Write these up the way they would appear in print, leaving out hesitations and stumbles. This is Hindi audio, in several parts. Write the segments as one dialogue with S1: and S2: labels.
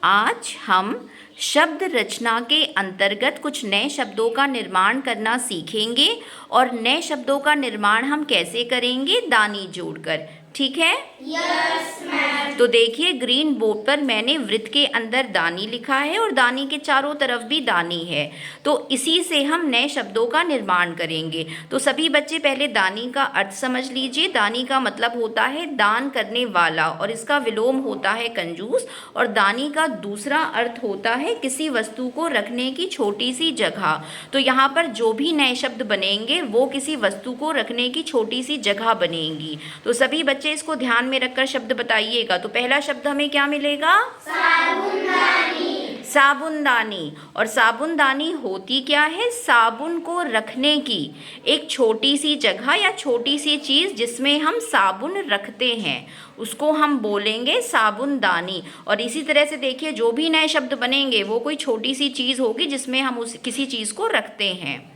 S1: आज हम शब्द रचना के अंतर्गत कुछ नए शब्दों का निर्माण करना सीखेंगे और नए शब्दों का निर्माण हम कैसे करेंगे? दानी जोड़कर। ठीक है?
S2: Yes ma'am.
S1: तो देखिए ग्रीन बोर्ड पर मैंने वृत्त के अंदर दानी लिखा है और दानी के चारों तरफ भी दानी है। तो इसी से हम नए शब्दों का निर्माण करेंगे। तो सभी बच्चे पहले दानी का अर्थ समझ लीजिए। दानी का मतलब होता है दान करने वाला और इसका विलोम होता है कंजूस। और दानी का दूसरा अर्थ होता है किसी वस्तु को रखने की छोटी सी जगह। तो यहाँ पर जो भी नए शब्द बनेंगे वो किसी वस्तु को रखने की छोटी सी जगह बनेंगी। तो सभी बच्चे इसको ध्यान में रखकर शब्द बताइएगा। तो पहला शब्द हमें क्या मिलेगा?
S2: साबुनदानी।
S1: साबुनदानी। और साबुनदानी होती क्या है? साबुन को रखने की एक छोटी सी जगह या छोटी सी चीज़ जिसमें हम साबुन रखते हैं उसको हम बोलेंगे साबुनदानी। और इसी तरह से देखिए जो भी नए शब्द बनेंगे वो कोई छोटी सी चीज़ होगी जिसमें हम किसी चीज़ को रखते हैं।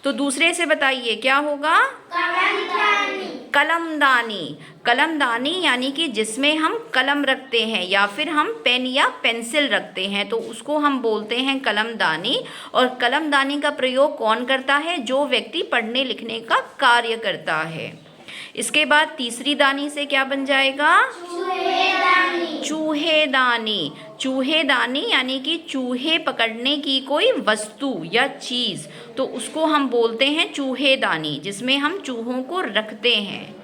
S1: तो दूसरे से बताइए क्या होगा?
S2: कलमदानी।
S1: कलमदानी। कलमदानी यानी कि जिसमें हम कलम रखते हैं या फिर हम पेन या पेंसिल रखते हैं तो उसको हम बोलते हैं कलमदानी। और कलमदानी का प्रयोग कौन करता है? जो व्यक्ति पढ़ने लिखने का कार्य करता है। इसके बाद तीसरी दानी से क्या बन जाएगा?
S2: चूहेदानी।
S1: चूहेदानी। चूहेदानी यानी कि चूहे पकड़ने की कोई वस्तु या चीज़ तो उसको हम बोलते हैं चूहेदानी जिसमें हम चूहों को रखते हैं।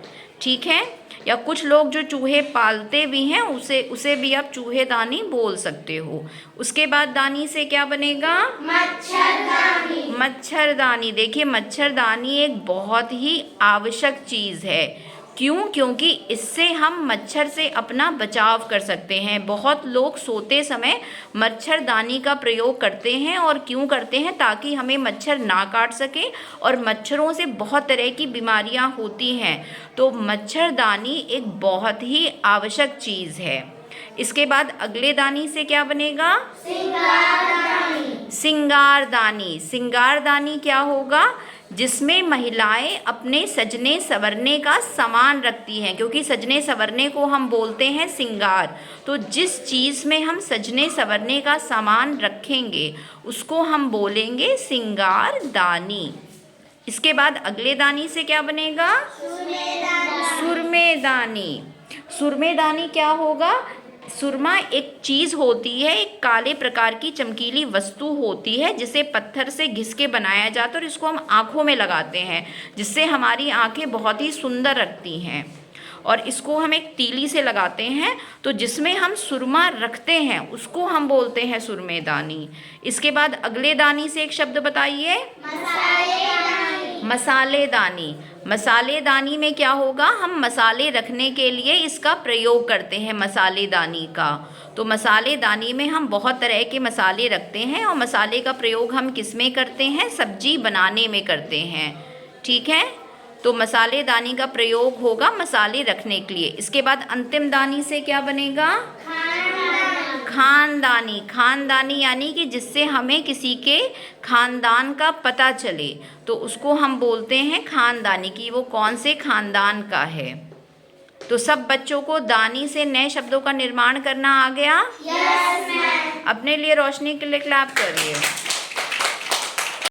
S1: ठीक है? या कुछ लोग जो चूहे पालते भी हैं उसे भी आप चूहेदानी बोल सकते हो। उसके बाद दानी से क्या बनेगा?
S2: मच्छरदानी।
S1: मच्छरदानी। देखिए मच्छरदानी एक बहुत ही आवश्यक चीज़ है। क्यों? क्योंकि इससे हम मच्छर से अपना बचाव कर सकते हैं। बहुत लोग सोते समय मच्छरदानी का प्रयोग करते हैं। और क्यों करते हैं? ताकि हमें मच्छर ना काट सके। और मच्छरों से बहुत तरह की बीमारियां होती हैं। तो मच्छरदानी एक बहुत ही आवश्यक चीज़ है। इसके बाद अगले दानी से क्या बनेगा?
S2: सिंगारदानी।
S1: सिंगारदानी। सिंगारदानी क्या होगा? जिसमें महिलाएं अपने सजने संवरने का सामान रखती हैं क्योंकि सजने संवरने को हम बोलते हैं सिंगार। तो जिस चीज़ में हम सजने संवरने का सामान रखेंगे उसको हम बोलेंगे सिंगारदानी। इसके बाद अगले दानी से क्या बनेगा? सुरमेदानी। सुरमेदानी क्या होगा? सुरमा एक चीज़ होती है, एक काले प्रकार की चमकीली वस्तु होती है जिसे पत्थर से घिस के बनाया जाता है और इसको हम आँखों में लगाते हैं जिससे हमारी आँखें बहुत ही सुंदर लगती हैं। और इसको हम एक तीली से लगाते हैं तो जिसमें हम सुरमा रखते हैं उसको हम बोलते हैं सुरमेदानी। इसके बाद अगले दानी से एक शब्द बताइए। मसालेदानी। मसालेदानी में क्या होगा? हम मसाले रखने के लिए इसका प्रयोग करते हैं मसालेदानी का। तो मसालेदानी में हम बहुत तरह के मसाले रखते हैं और मसाले का प्रयोग हम किस में करते हैं? सब्जी बनाने में करते हैं। ठीक है? तो मसालेदानी का प्रयोग होगा मसाले रखने के लिए। इसके बाद अंतिम दानी से क्या बनेगा? खानदानी। खानदानी यानी कि जिससे हमें किसी के खानदान का पता चले तो उसको हम बोलते हैं खानदानी कि वो कौन से खानदान का है। तो सब बच्चों को दानी से नए शब्दों का निर्माण करना आ गया?
S2: Yes ma'am.
S1: अपने लिए रोशनी के लिए क्लैप करिए।